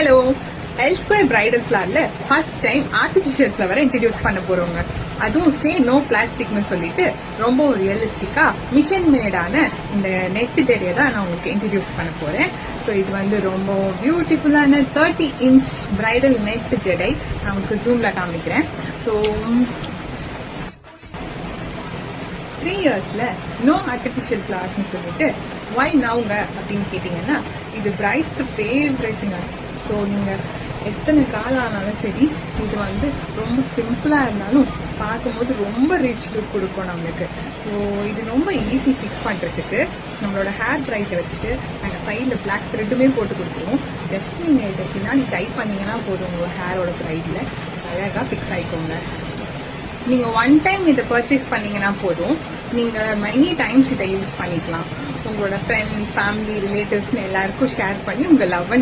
Hello, L square bridal ஃபிளவர்ல first time artificial ஃபிளவரை introduce பண்ண போறோங்க. அதுவும் சே நோ பிளாஸ்டிக்னு சொல்லிட்டு ரொம்ப ரியலிஸ்டிக்கா மிஷின் மேடான இந்த நெட் ஜெடியை தான் நான் உங்களுக்கு இன்ட்ரடியூஸ் பண்ண போறேன். ஸோ இது வந்து ரொம்ப பியூட்டிஃபுல்லான 30 இன்ச் பிரைடல் நெட் ஜெடை நான் உங்களுக்கு ஜூம்ல காமிக்கிறேன். ஸோ 3 இயர்ஸ்ல நோ ஆர்டிபிஷியல் ஃபிளவர்ஸ்னு சொல்லிட்டு ஒய் நவுங்க அப்படின்னு கேட்டீங்கன்னா இது பிரைட்ஸ் ஃபேவரெட்டுங்க. ஸோ நீங்க எத்தனை காலம் ஆனாலும் சரி இது வந்து ரொம்ப சிம்பிளா இருந்தாலும் பார்க்கும்போது ரொம்ப ரிச் லுக் கொடுக்கும் நம்மளுக்கு. ஸோ இது ரொம்ப ஈஸி ஃபிக்ஸ் பண்றதுக்கு. நம்மளோட ஹேர் பிரைட்டை வச்சுட்டு நாங்கள் சைடில் பிளாக் த்ரெட்டுமே போட்டு கொடுத்துருவோம். ஜஸ்ட் நீங்க இதை பின்னாடி டைப் பண்ணீங்கன்னா போதும், உங்களோட ஹேரோட பிரைட்ல அழகா ஃபிக்ஸ் ஆயிக்கோங்க. நீங்க ஒன் டைம் இதை பர்ச்சேஸ் பண்ணீங்கன்னா போதும், நீங்க மெனி டைம்ஸ் இதை யூஸ் பண்ணிக்கலாம். உங்களோட ஃப்ரெண்ட்ஸ், ஃபேமிலி, ரிலேட்டிவ்ஸ்னு எல்லாருக்கும் ஷேர் பண்ணி உங்க லவ்வை